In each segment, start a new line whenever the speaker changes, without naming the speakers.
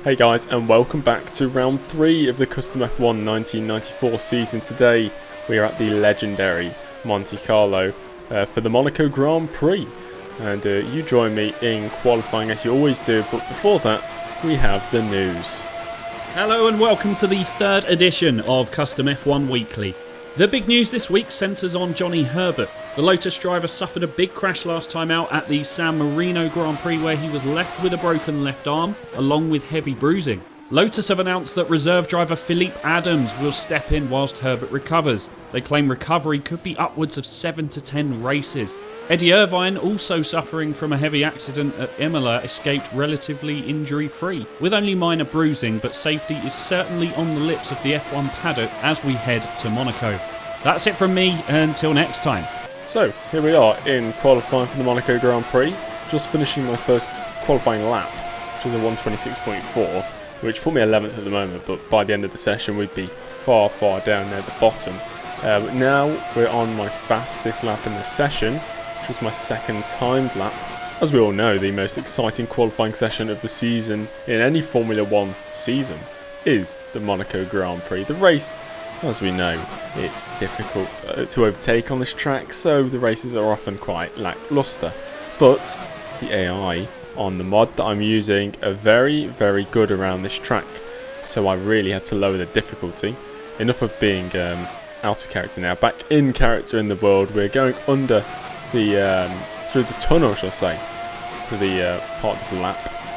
Hey guys, and welcome back to round 3 of the CustomF1 1994 season. Today we are at the legendary Monte Carlo for the Monaco Grand Prix, and you join me in qualifying as you always do, but before that we have the news.
Hello and welcome to the third edition of CustomF1 Weekly. The big news this week centres on Johnny Herbert. The Lotus driver suffered a big crash last time out at the San Marino Grand Prix, where he was left with a broken left arm along with heavy bruising. Lotus have announced that reserve driver Philippe Adams will step in whilst Herbert recovers. They claim recovery could be upwards of 7 to 10 races. Eddie Irvine, also suffering from a heavy accident at Imola, escaped relatively injury-free, with only minor bruising, but safety is certainly on the lips of the F1 paddock as we head to Monaco. That's it from me, until next time.
So, here we are in qualifying for the Monaco Grand Prix, just finishing my first qualifying lap, which is a 1:26.4, which put me 11th at the moment, but by the end of the session we'd be far down there at the bottom. Now we're on my fastest lap in the session, which was my second timed lap. As we all know, the most exciting qualifying session of the season in any Formula 1 season is the Monaco Grand Prix. The race, as we know, it's difficult to overtake on this track, so the races are often quite lackluster. But the AI on the mod that I'm using are very good around this track, so I really had to lower the difficulty. Enough of being out of character now, back in character in the world. We're going under the through the tunnel, shall I say, to the part of this lap,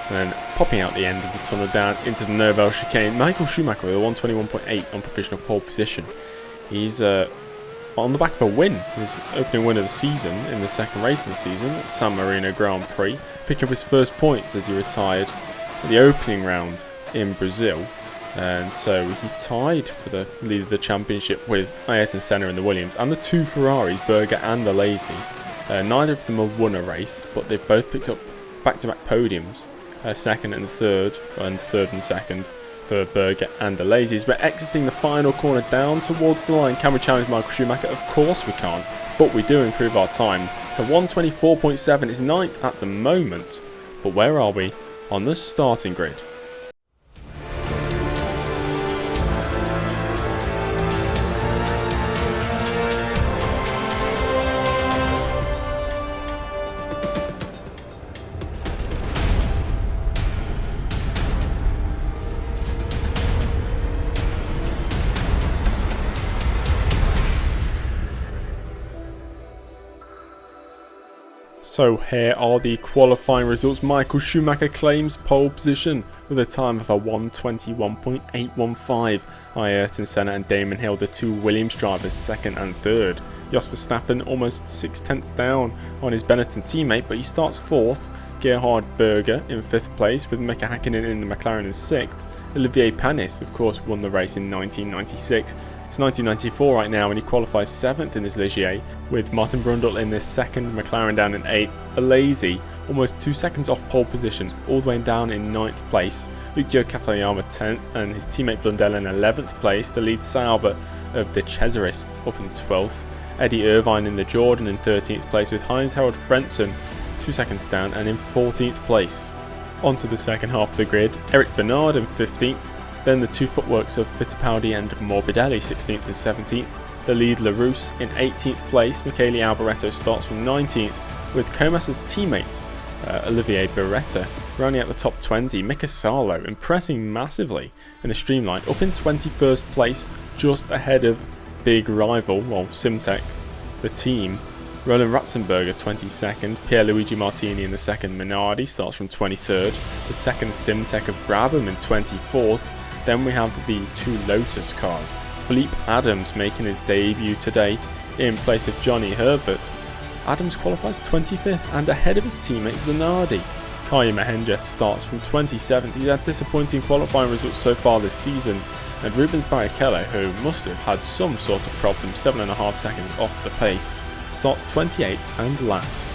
and then popping out the end of the tunnel down into the Nouvelle chicane. Michael Schumacher with a 1:21.8 on provisional pole position. He's on the back of a win, his opening win of the season in the second race of the season at San Marino Grand Prix, picking up his first points as he retired at the opening round in Brazil. And so he's tied for the lead of the championship with Ayrton Senna in the Williams and the two Ferraris, Berger and Alesi. Neither of them have won a race, but they've both picked up back-to-back podiums, second and third, and third and second for Berger and Alesi. We're exiting the final corner down towards the line. Can we challenge Michael Schumacher? Of course we can't, but we do improve our time. So 1:24.7 is 9th at the moment, but where are we on the starting grid? So here are the qualifying results. Michael Schumacher claims pole position with a time of a 1:21.815. Ayrton Senna and Damon Hill, the two Williams drivers, second and third. Jos Verstappen almost 6/10 down on his Benetton teammate, but he starts fourth. Gerhard Berger in 5th place, with Mika Hakkinen in the McLaren in 6th. Olivier Panis, of course, won the race in 1996. It's 1994 right now, and he qualifies 7th in his Ligier, with Martin Brundle in his 2nd, McLaren down in 8th. Alesi, almost 2 seconds off pole position, all the way down in 9th place. Yukiyo Katayama 10th, and his teammate Blundell in 11th place. The lead Sauber of the Cesaris up in 12th. Eddie Irvine in the Jordan in 13th place, with Heinz-Harald Frentzen 2 seconds down and in 14th place. Onto the second half of the grid, Eric Bernard in 15th, then the two footworks of Fittipaldi and Morbidelli 16th and 17th, the lead LaRousse in 18th place. Michele Alboreto starts from 19th, with Comas's teammate Olivier Beretta rounding out the top 20. Mika Salo impressing massively in a streamline, up in 21st place, just ahead of big rival, well, Simtek, the team. Roland Ratzenberger 22nd, Pierluigi Martini in the second. Minardi starts from 23rd, the second Simtek of Brabham in 24th. Then we have the two Lotus cars. Philippe Adams making his debut today in place of Johnny Herbert. Adams qualifies 25th and ahead of his teammate Zanardi. Kaya Mahendra starts from 27th. He's had disappointing qualifying results so far this season. And Rubens Barrichello, who must have had some sort of problem, 7.5 seconds off the pace, starts 28th and last.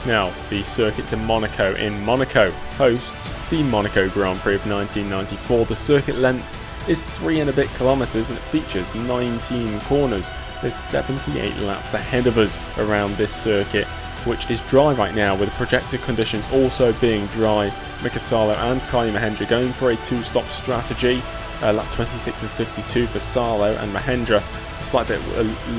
Now, the circuit de Monaco in Monaco hosts the Monaco Grand Prix of 1994. The circuit length is 3 and a bit kilometres and it features 19 corners. There's 78 laps ahead of us around this circuit. which is dry right now, with the projected conditions also being dry. Mika Salo and Quali Mahendra going for a two-stop strategy. Lap 26 and 52 for Salo, and Mahendra a slight bit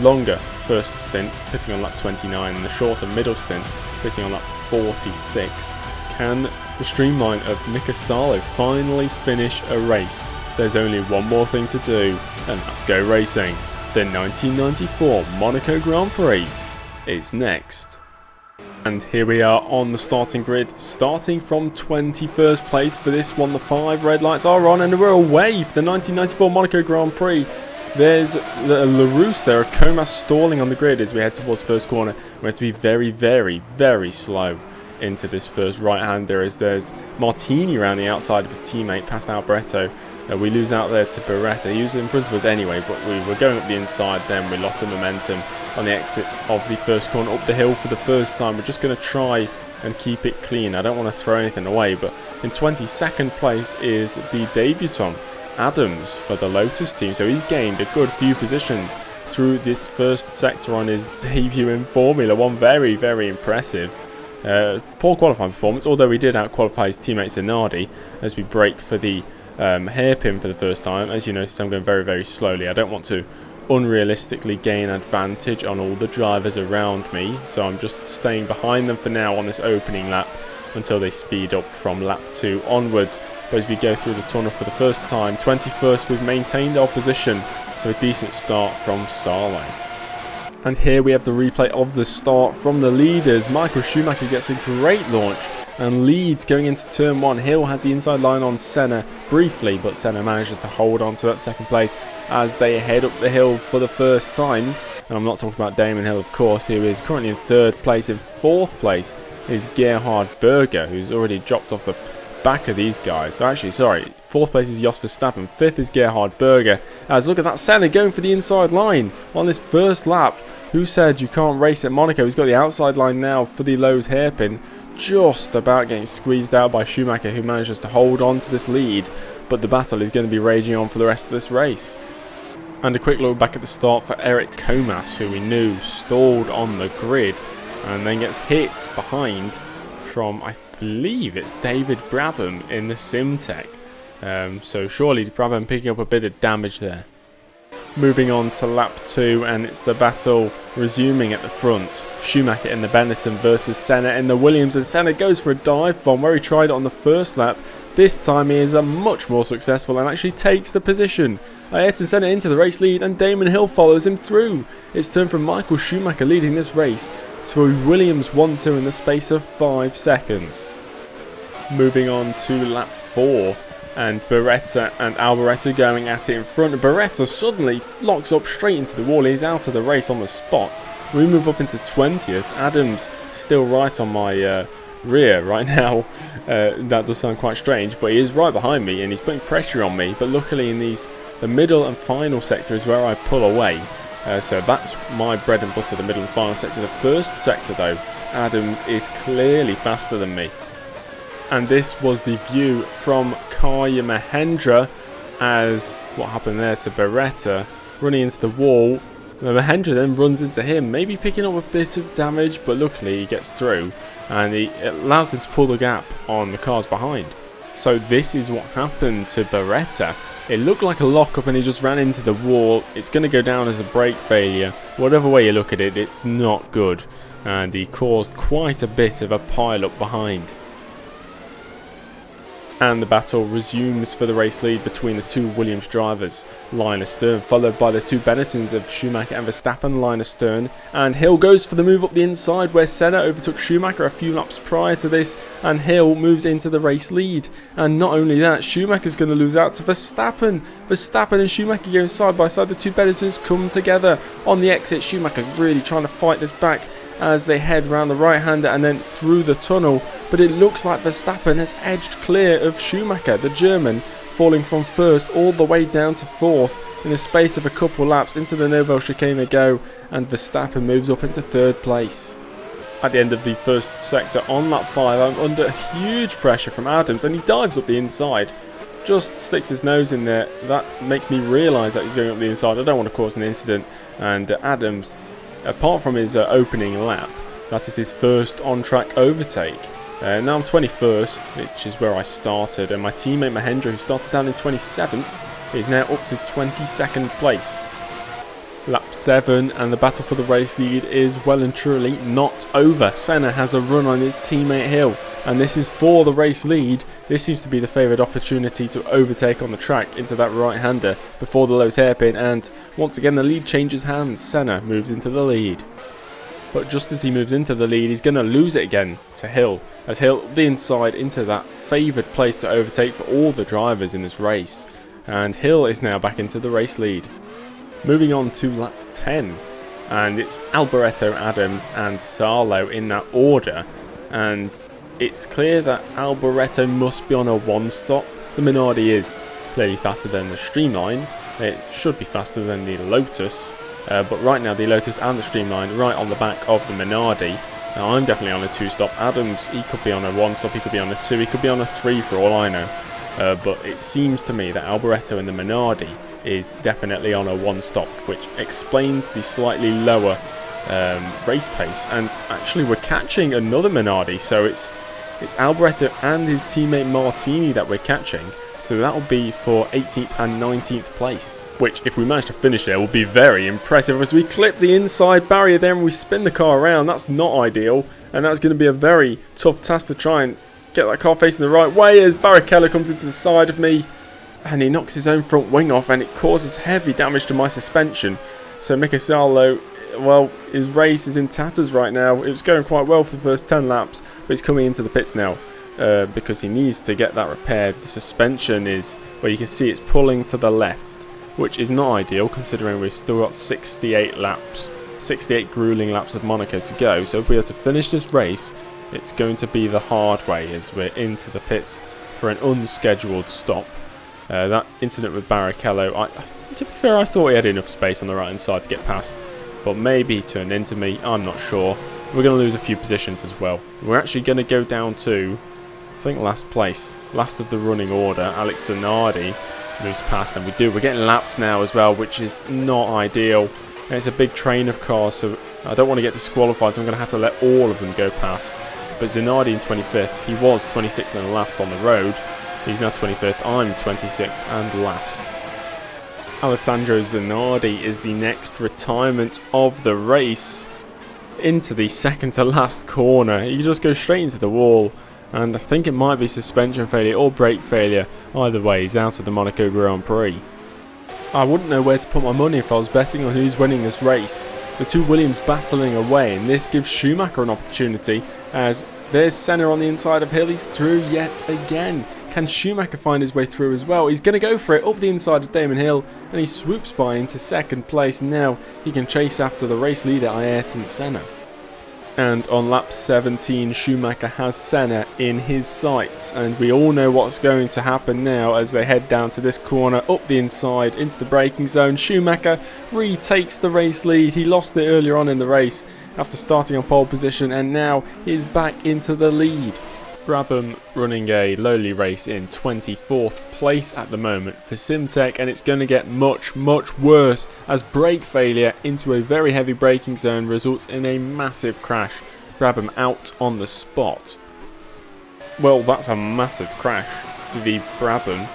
longer first stint, pitting on lap 29, and the shorter middle stint, pitting on lap 46. Can the streamline of Mika Salo finally finish a race? There's only one more thing to do, and that's go racing. The 1994 Monaco Grand Prix is next. And here we are on the starting grid, starting from 21st place for this one. The 5 red lights are on, and we're away for the 1994 Monaco Grand Prix. There's the LaRousse there of Comas stalling on the grid as we head towards first corner. We have to be very, very, very slow into this first right-hander, as there's Martini around the outside of his teammate past Alboreto. We lose out there to Beretta. He was in front of us anyway, but we were going up the inside then. We lost the momentum on the exit of the first corner up the hill for the first time. We're just going to try and keep it clean. I don't want to throw anything away, but in 22nd place is the debutant Adams for the Lotus team. So he's gained a good few positions through this first sector on his debut in Formula 1. Very, very impressive. Poor qualifying performance, although he did out-qualify his teammate Zanardi as we brake for the hairpin for the first time. As you notice, I'm going very, very slowly. I don't want to unrealistically gain advantage on all the drivers around me, so I'm just staying behind them for now on this opening lap until they speed up from lap 2 onwards. But as we go through the tunnel for the first time, 21st, we've maintained our position, so a decent start from Salo. And here we have the replay of the start from the leaders. Michael Schumacher gets a great launch and leads going into turn 1. Hill has the inside line on Senna briefly, but Senna manages to hold on to that second place as they head up the hill for the first time. And I'm not talking about Damon Hill, of course, who is currently in 3rd place. In 4th place is Gerhard Berger, who's already dropped off the back of these guys. So actually, sorry, 4th place is Jos Verstappen, 5th is Gerhard Berger. As look at that, Senna going for the inside line on this first lap. Who said you can't race at Monaco? He's got the outside line now for the Lowe's hairpin, just about getting squeezed out by Schumacher, who manages to hold on to this lead, but the battle is going to be raging on for the rest of this race. And a quick look back at the start for Eric Comas, who we knew stalled on the grid and then gets hit behind from, I believe it's David Brabham in the Simtech. So surely Brabham picking up a bit of damage there. Moving on to lap 2, and it's the battle resuming at the front. Schumacher in the Benetton versus Senna in the Williams, and Senna goes for a dive bomb where he tried it on the first lap. This time he is much more successful and actually takes the position. Ayrton Senna into the race lead, and Damon Hill follows him through. It's turned from Michael Schumacher leading this race to a Williams 1-2 in the space of 5 seconds. Moving on to lap 4. And Beretta and Alboreto going at it in front. Beretta suddenly locks up straight into the wall. He's out of the race on the spot. We move up into 20th. Adams still right on my rear right now. That does sound quite strange, but he is right behind me and he's putting pressure on me. But luckily in the middle and final sector is where I pull away. So that's my bread and butter, the middle and final sector. The first sector though, Adams is clearly faster than me. And this was the view from Quali Mahendra, as what happened there to Beretta, running into the wall. Mahendra then runs into him, maybe picking up a bit of damage, but luckily he gets through and it allows him to pull the gap on the cars behind. So this is what happened to Beretta. It looked like a lockup and he just ran into the wall. It's going to go down as a brake failure. Whatever way you look at it, it's not good. And he caused quite a bit of a pile-up behind. And the battle resumes for the race lead between the two Williams drivers, line astern, followed by the two Benettons of Schumacher and Verstappen, line astern. And Hill goes for the move up the inside where Senna overtook Schumacher a few laps prior to this, and Hill moves into the race lead. And not only that, Schumacher's going to lose out to Verstappen. Verstappen and Schumacher going side by side. The two Benettons come together on the exit. Schumacher really trying to fight this back as they head round the right-hander and then through the tunnel, but it looks like Verstappen has edged clear of Schumacher, the German, falling from first all the way down to fourth in the space of a couple laps. Into the Nouvelle Chicane they go, and Verstappen moves up into 3rd place. At the end of the first sector on lap 5, I'm under huge pressure from Adams, and he dives up the inside, just sticks his nose in there. That makes me realise that he's going up the inside. I don't want to cause an incident, and Adams, apart from his opening lap, That is his first on-track overtake. Now I'm 21st, which is where I started, and my teammate Mahendra, who started down in 27th, is now up to 22nd place. Lap 7, and the battle for the race lead is well and truly not over. Senna has a run on his teammate Hill, and this is for the race lead. This seems to be the favoured opportunity to overtake on the track into that right-hander before the Lowe's hairpin, and once again the lead changes hands. Senna moves into the lead. But just as he moves into the lead, he's going to lose it again to Hill, as Hill the inside into that favoured place to overtake for all the drivers in this race. And Hill is now back into the race lead. Moving on to lap 10, and it's Alboreto, Adams and Sarlo in that order, and it's clear that Alboreto must be on a one-stop. The Minardi is clearly faster than the Streamline. It should be faster than the Lotus, but right now the Lotus and the Streamline right on the back of the Minardi. Now I'm definitely on a two-stop. Adams, he could be on a one-stop, he could be on a two, he could be on a three for all I know. But it seems to me that Alboreto in the Minardi is definitely on a one-stop, which explains the slightly lower race pace. And actually we're catching another Minardi, so it's Alboreto and his teammate Martini that we're catching. So that'll be for 18th and 19th place, which if we manage to finish there will be very impressive as we clip the inside barrier there and we spin the car around. That's not ideal, and that's going to be a very tough task to try and get that car facing the right way as Barrichello comes into the side of me and he knocks his own front wing off, and it causes heavy damage to my suspension. So Mika Salo, well, his race is in tatters right now. It was going quite well for the first 10 laps, but he's coming into the pits now because he needs to get that repaired. The suspension is, well, you can see it's pulling to the left, which is not ideal considering we've still got 68 laps, 68 grueling laps of Monaco to go. So if we are to finish this race, it's going to be the hard way as we're into the pits for an unscheduled stop. That incident with Barrichello, to be fair, I thought he had enough space on the right hand side to get past, but maybe he turned into me, I'm not sure. We're going to lose a few positions as well. We're actually going to go down to, I think, last place, last of the running order. Alex Zanardi moves past, and we're getting laps now as well, which is not ideal. And it's a big train of cars, so I don't want to get disqualified, so I'm going to have to let all of them go past. But Zanardi in 25th, he was 26th and last on the road. He's now 25th, I'm 26th and last. Alessandro Zanardi is the next retirement of the race into the second to last corner. He just goes straight into the wall, and I think it might be suspension failure or brake failure. Either way, he's out of the Monaco Grand Prix. I wouldn't know where to put my money if I was betting on who's winning this race. The two Williams battling away, and this gives Schumacher an opportunity as there's Senna on the inside of Hill. He's through yet again. Can Schumacher find his way through as well? He's going to go for it up the inside of Damon Hill, and he swoops by into second place. Now he can chase after the race leader Ayrton Senna. And on lap 17, Schumacher has Senna in his sights, and we all know what's going to happen now as they head down to this corner, up the inside into the braking zone. Schumacher retakes the race lead. He lost it earlier on in the race after starting on pole position, and now he's back into the lead. Brabham running a lowly race in 24th place at the moment for Simtek, and it's going to get much worse as brake failure into a very heavy braking zone results in a massive crash. Brabham out on the spot. Well, that's a massive crash for the Brabham.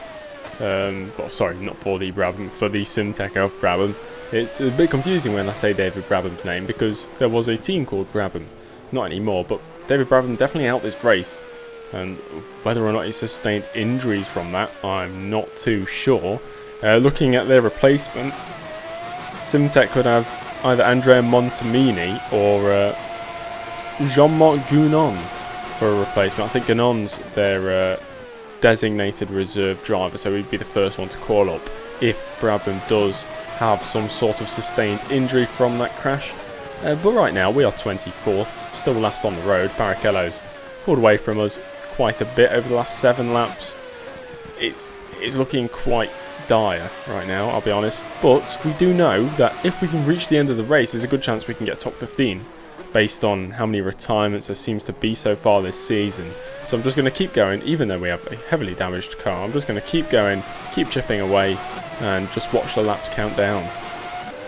Well, sorry, not for the Brabham, for the Simtek of Brabham. It's a bit confusing when I say David Brabham's name because there was a team called Brabham. Not anymore, but David Brabham definitely out this race. And whether or not he sustained injuries from that, I'm not too sure. Looking at their replacement, Simtek could have either Andrea Montemini or Jean-Marc Gounon for a replacement. I think Gounon's their designated reserve driver, so he'd be the first one to call up if Brabham does have some sort of sustained injury from that crash. But right now we are 24th, still last on the road. Barrichello's pulled away from us quite a bit over the last 7 laps. It's looking quite dire right now, I'll be honest. But we do know that if we can reach the end of the race, there's a good chance we can get top 15 based on how many retirements there seems to be so far this season. So I'm just going to keep going, even though we have a heavily damaged car. I'm just going to keep going, keep chipping away, and just watch the laps count down.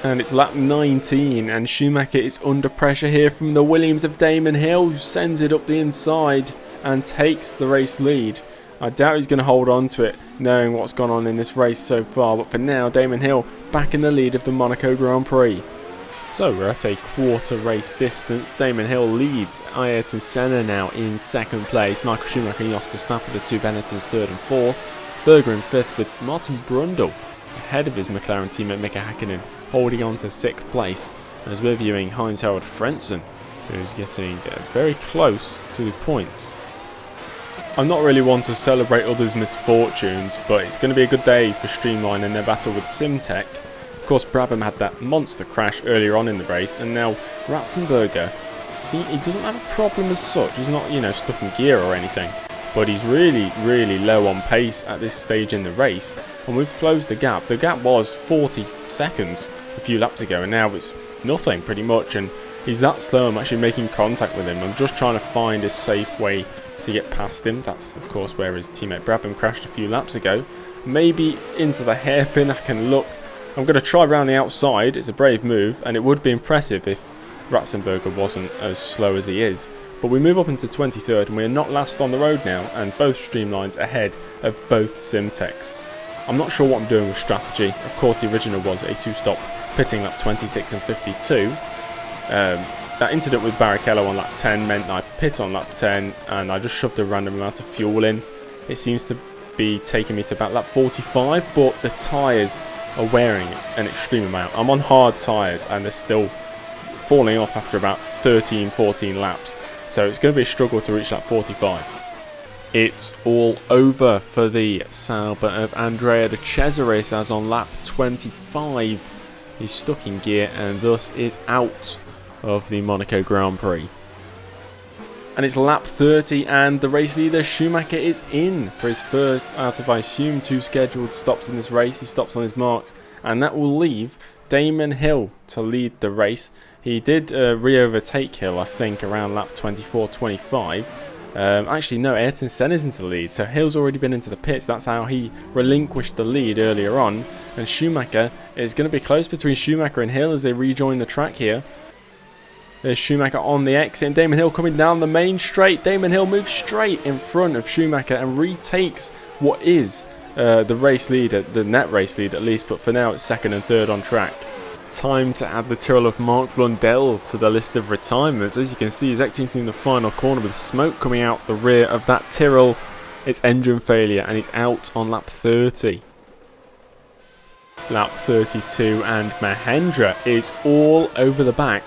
And it's lap 19, and Schumacher is under pressure here from the Williams of Damon Hill, who sends it up the inside and takes the race lead. I doubt he's going to hold on to it, knowing what's gone on in this race so far, but for now, Damon Hill back in the lead of the Monaco Grand Prix. So we're at a quarter race distance. Damon Hill leads. Ayrton Senna now in second place. Michael Schumacher and Jos Verstappen, the two Benettons, third and fourth. Berger in fifth, with Martin Brundle ahead of his McLaren teammate Mika Häkkinen, holding on to sixth place. And as we're viewing Heinz-Harald Frentzen, who's getting very close to the points. I'm not really one to celebrate others' misfortunes, but it's going to be a good day for Streamline in their battle with Simtek. Of course, Brabham had that monster crash earlier on in the race, and now Ratzenberger, he doesn't have a problem as such. He's not, stuck in gear or anything, but he's really, really low on pace at this stage in the race, and we've closed the gap. The gap was 40 seconds a few laps ago, and now it's nothing pretty much, and he's that slow. I'm actually making contact with him. I'm just trying to find a safe way to get past him. That's of course where his teammate Brabham crashed a few laps ago. Maybe into the hairpin I can look. I'm going to try around the outside. It's a brave move, and it would be impressive if Ratzenberger wasn't as slow as he is. But we move up into 23rd, and we are not last on the road now, and both Streamlines ahead of both Simtex. I'm not sure what I'm doing with strategy. Of course, the original was a two-stop pitting lap 26 and 52. That incident with Barrichello on lap 10 meant I pit on lap 10 and I just shoved a random amount of fuel in. It seems to be taking me to about lap 45, but the tyres are wearing an extreme amount. I'm on hard tyres and they're still falling off after about 13, 14 laps. So it's going to be a struggle to reach lap 45. It's all over for the Sauber of Andrea de Cesaris, as on lap 25 he's stuck in gear and thus is out of the Monaco Grand Prix. And it's lap 30 and the race leader Schumacher is in for his first out of, I assume, 2 scheduled stops in this race. He stops on his marks, and that will leave Damon Hill to lead the race. He did re-overtake Hill, I think, around lap 24-25. Actually, no, Ayrton Senna's into the lead, so Hill's already been into the pits. That's how he relinquished the lead earlier on. And Schumacher is going to be close between Schumacher and Hill as they rejoin the track here. There's Schumacher on the exit, and Damon Hill coming down the main straight. Damon Hill moves straight in front of Schumacher and retakes what is the race leader, the net race lead at least, but for now it's second and third on track. Time to add the Tyrrell of Mark Blundell to the list of retirements. As you can see, he's exiting the final corner with smoke coming out the rear of that Tyrrell. It's engine failure and he's out on lap 30. Lap 32, and Mahendra is all over the back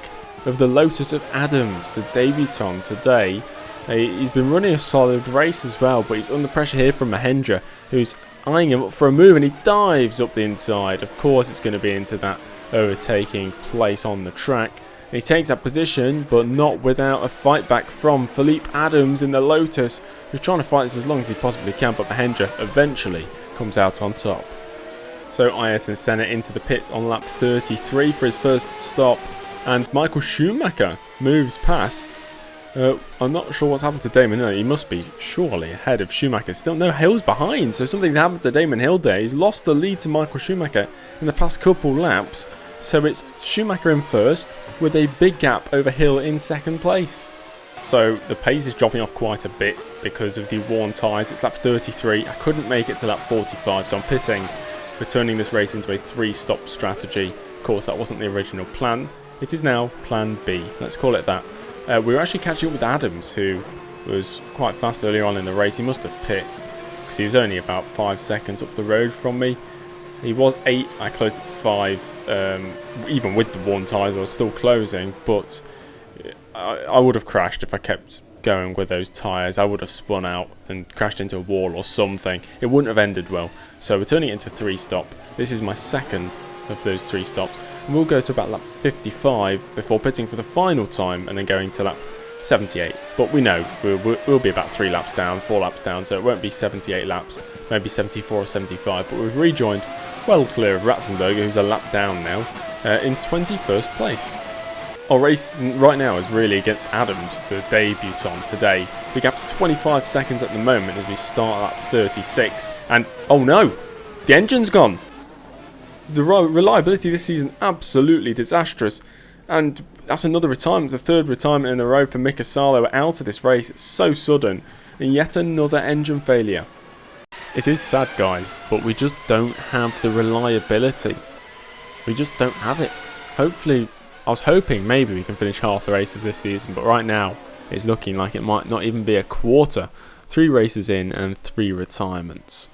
of the Lotus of Adams, the debutant today. He's been running a solid race as well, but he's under pressure here from Mahendra, who's eyeing him up for a move, and he dives up the inside. Of course it's going to be into that overtaking place on the track. And he takes that position, but not without a fight back from Philippe Adams in the Lotus, who's trying to fight this as long as he possibly can, but Mahendra eventually comes out on top. So Ayrton Senna into the pits on lap 33 for his first stop. And Michael Schumacher moves past. I'm not sure what's happened to Damon Hill. He must be surely ahead of Schumacher still. No, Hill's behind, so something's happened to Damon Hill there. He's lost the lead to Michael Schumacher in the past couple laps. So it's Schumacher in first with a big gap over Hill in second place. So the pace is dropping off quite a bit because of the worn tyres. It's lap 33. I couldn't make it to lap 45, so I'm pitting. We're turning this race into a 3-stop strategy. Of course, that wasn't the original plan. It is now plan B. Let's call it that. We were actually catching up with Adams, who was quite fast earlier on in the race. He must have pit because he was only about 5 seconds up the road from me. He was 8. I closed it to 5. Even with the worn tyres, I was still closing, but I would have crashed if I kept going with those tyres. I would have spun out and crashed into a wall or something. It wouldn't have ended well. So we're turning it into a 3-stop. This is my second of those 3 stops. And we'll go to about lap 55 before pitting for the final time and then going to lap 78. But we know we'll be about 3 laps down, 4 laps down, so it won't be 78 laps, maybe 74 or 75. But we've rejoined well clear of Ratzenberger, who's a lap down now, in 21st place. Our race right now is really against Adams, the debutant today. The gap's 25 seconds at the moment as we start at lap 36. And, oh no, the engine's gone. The reliability this season, absolutely disastrous. And that's another retirement, the third retirement in a row for Mika Salo out of this race. It's so sudden. And yet another engine failure. It is sad, guys, but we just don't have the reliability. We just don't have it. Hopefully, I was hoping maybe we can finish half the races this season, but right now it's looking like it might not even be a quarter. 3 races in and 3 retirements.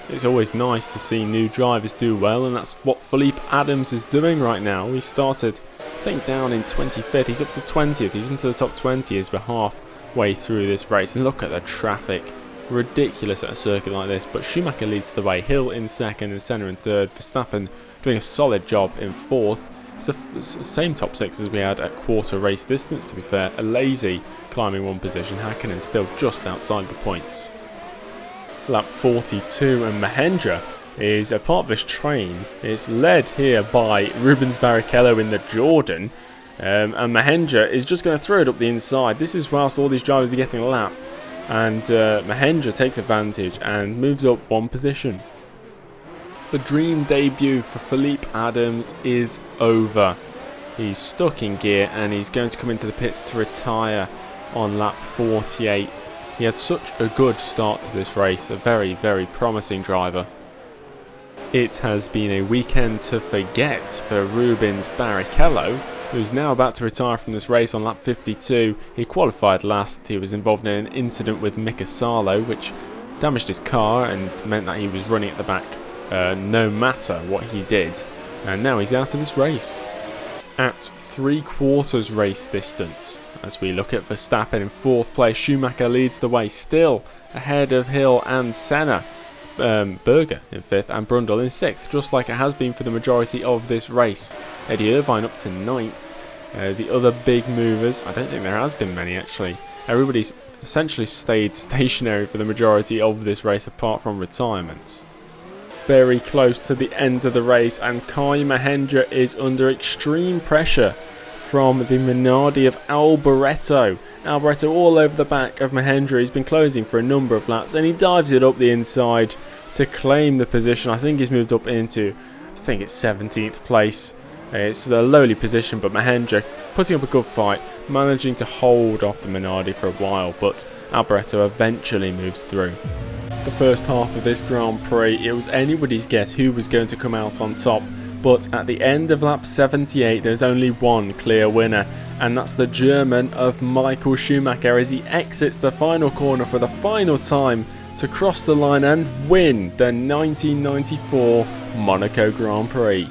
It's always nice to see new drivers do well, and that's what Felipe Adams is doing right now. He started, I think, down in 25th. He's up to 20th. He's into the top 20 as we're halfway through this race. And look at the traffic. Ridiculous at a circuit like this. But Schumacher leads the way. Hill in second and Senna in third. Verstappen doing a solid job in fourth. It's the same top 6 as we had at quarter race distance, to be fair. A lazy climbing one position. Hakkinen still just outside the points. Lap 42, and Mahendra is a part of this train. It's led here by Rubens Barrichello in the Jordan, and Mahendra is just going to throw it up the inside. This is whilst all these drivers are getting a lap, and Mahendra takes advantage and moves up one position. The dream debut for Felipe Adams is over. He's stuck in gear and he's going to come into the pits to retire on lap 48. He had such a good start to this race, a very, very promising driver. It has been a weekend to forget for Rubens Barrichello, who's now about to retire from this race on lap 52. He qualified last. He was involved in an incident with Mika Salo, which damaged his car and meant that he was running at the back no matter what he did. And now he's out of this race. At 3/4 race distance, as we look at Verstappen in 4th place, Schumacher leads the way, still ahead of Hill and Senna. Berger in 5th and Brundle in 6th, just like it has been for the majority of this race. Eddie Irvine up to 9th. The other big movers, I don't think there has been many actually. Everybody's essentially stayed stationary for the majority of this race apart from retirements. Very close to the end of the race, and Kai Mahendra is under extreme pressure from the Minardi of Alboreto. Alboreto all over the back of Mahendra. He's been closing for a number of laps, and he dives it up the inside to claim the position. I think he's moved up into, I think it's 17th place. It's a lowly position, but Mahendra putting up a good fight, managing to hold off the Minardi for a while, but Alboreto eventually moves through. The first half of this Grand Prix, it was anybody's guess who was going to come out on top, but at the end of lap 78 there's only one clear winner, and that's the German of Michael Schumacher as he exits the final corner for the final time to cross the line and win the 1994 Monaco Grand Prix.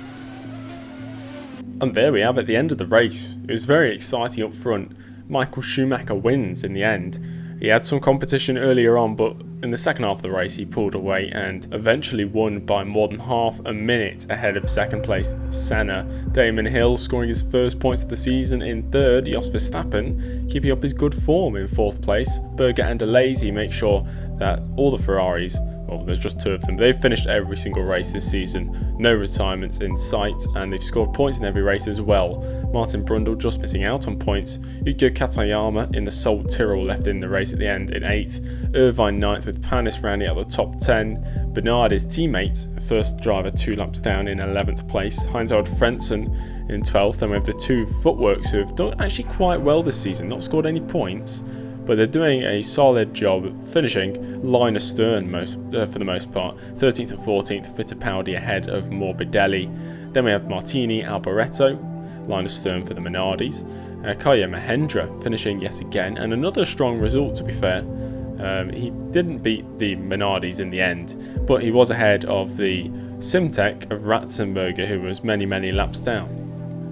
And there we have it, the end of the race. It was very exciting up front. Michael Schumacher wins in the end. He had some competition earlier on, but in the second half of the race he pulled away and eventually won by more than half a minute ahead of second place Senna. Damon Hill scoring his first points of the season in third. Jos Verstappen keeping up his good form in 4th place. Berger and Alesi make sure that all the Ferraris, well, there's just 2 of them, they've finished every single race this season. No retirements in sight, and they've scored points in every race as well. Martin Brundle just missing out on points. Yuko Katayama in the Seoul Tyrrell left in the race at the end in 8th. Irvine 9th with Panis rounding out the top 10. Bernard, his teammate, first driver 2 laps down in 11th place. Heinz-Harald Frentzen in 12th. Then we have the 2 Footworks who have done actually quite well this season, not scored any points, but they're doing a solid job finishing line astern for the most part. 13th and 14th, Fittipaldi ahead of Morbidelli. Then we have Martini, Alboreto, line astern for the Minardis. Kaya Mahendra finishing yet again, and another strong result to be fair. He didn't beat the Minardis in the end, but he was ahead of the Simtek of Ratzenberger, who was many laps down.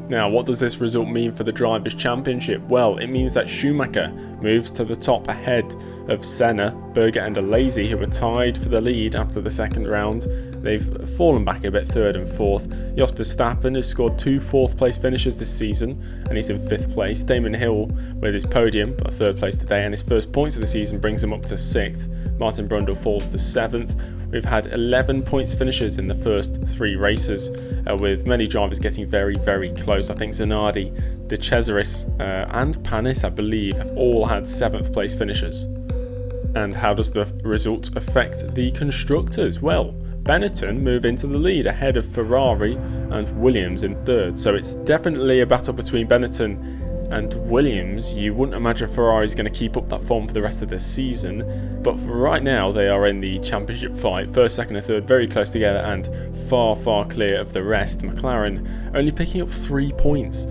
Now, what does this result mean for the Drivers' Championship? Well, it means that Schumacher moves to the top ahead of Senna, Berger and Alesi, who were tied for the lead after the second round. They've fallen back a bit, 3rd and 4th. Jos Verstappen has scored 2 4th place finishes this season, and he's in 5th place. Damon Hill with his podium, but 3rd place today, and his first points of the season brings him up to 6th. Martin Brundle falls to 7th. We've had 11 points finishes in the first 3 races, with many drivers getting very close. I think Zanardi, De Cesaris and Panis, I believe, have all had 7th place finishes. And how does the result affect the constructors? Well, Benetton move into the lead ahead of Ferrari and Williams in third. So it's definitely a battle between Benetton and Williams. You wouldn't imagine Ferrari's going to keep up that form for the rest of the season, but for right now they are in the championship fight. First, second and third very close together and far clear of the rest. McLaren only picking up 3 points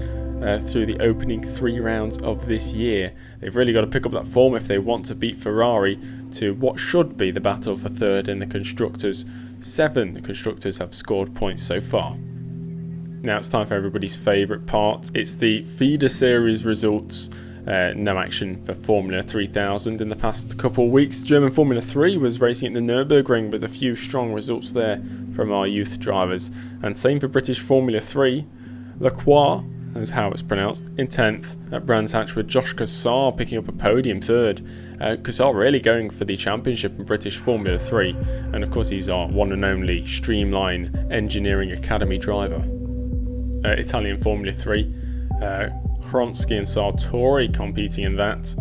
through the opening 3 rounds of this year. They've really got to pick up that form if they want to beat Ferrari to what should be the battle for third in the Constructors. 7 Constructors have scored points so far. Now it's time for everybody's favourite part. It's the feeder series results. No action for Formula 3000 in the past couple of weeks. German Formula 3 was racing at the Nürburgring with a few strong results there from our youth drivers. And same for British Formula 3. Quali, is how it's pronounced, in 10th at Brands Hatch with Josh Cassar picking up a podium 3rd. Cassar really going for the championship in British Formula 3. And of course he's our one and only Streamline Engineering Academy driver. Italian Formula 3, Hronsky and Sartori competing in that.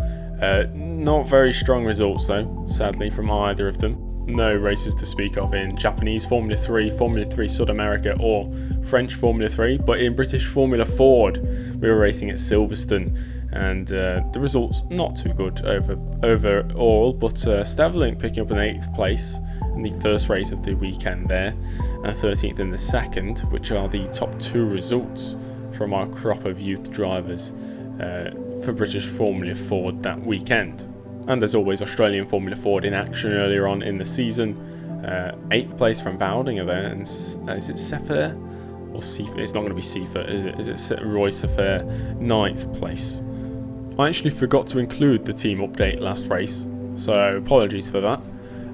Not very strong results though, sadly, from either of them. No races to speak of in Japanese Formula 3, Formula 3 South America or French Formula 3, but in British Formula Ford we were racing at Silverstone and the results not too good overall, but Stavelink picking up an 8th place in the first race of the weekend there, and 13th in the second, which are the top 2 results from our crop of youth drivers for British Formula Ford that weekend. And as always, Australian Formula Ford in action earlier on in the season. 8th place from Boudinger there, and is it Sefer or Sefer? It's not going to be Sefer, is it Roy Sefer? 9th place. I actually forgot to include the team update last race, so apologies for that.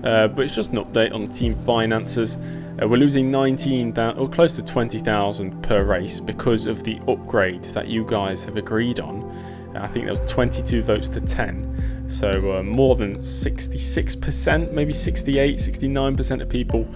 But it's just an update on the team finances. We're losing 19,000 or close to 20,000 per race because of the upgrade that you guys have agreed on. I think there was 22 votes to 10, so more than 66%, maybe 68, 69% of people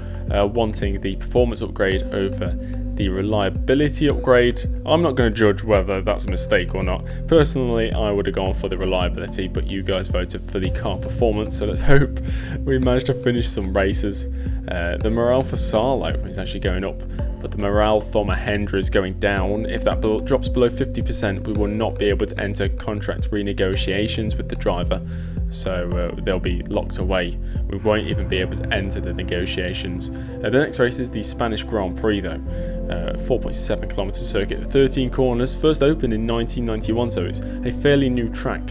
wanting the performance upgrade over the reliability upgrade. I'm not going to judge whether that's a mistake or not. Personally, I would have gone for the reliability, but you guys voted for the car performance, so let's hope we manage to finish some races. The morale for Salo is actually going up, but the morale for Mahendra is going down. If that drops below 50%, we will not be able to enter contract renegotiations with the driver, so they'll be locked away. We won't even be able to enter the negotiations. The next race is the Spanish Grand Prix though. 4.7 kilometre circuit, 13 corners, first opened in 1991, so it's a fairly new track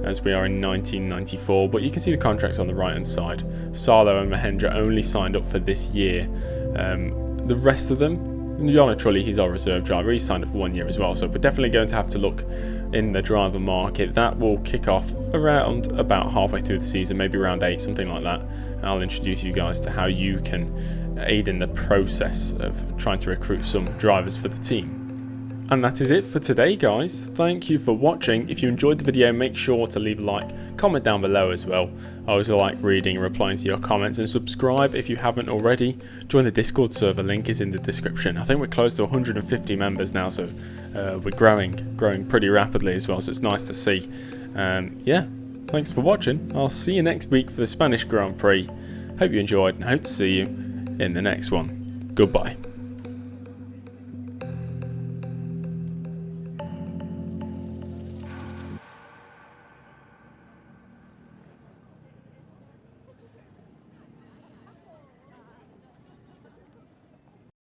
as we are in 1994, but you can see the contracts on the right hand side. Salo and Mahendra only signed up for this year. The rest of them, Yana Trulli, he's our reserve driver, he's signed up for 1 year as well, so we're definitely going to have to look in the driver market. That will kick off around about halfway through the season, maybe round 8, something like that. I'll introduce you guys to how you can aid in the process of trying to recruit some drivers for the team. And that is it for today, guys. Thank you for watching. If you enjoyed the video, make sure to leave a like, comment down below as well. I always like reading and replying to your comments, and subscribe if you haven't already. Join the Discord server, link is in the description. I think we're close to 150 members now, so we're growing pretty rapidly as well, so it's nice to see. Yeah, thanks for watching. I'll see you next week for the Spanish Grand Prix. Hope you enjoyed and hope to see you in the next one. Goodbye.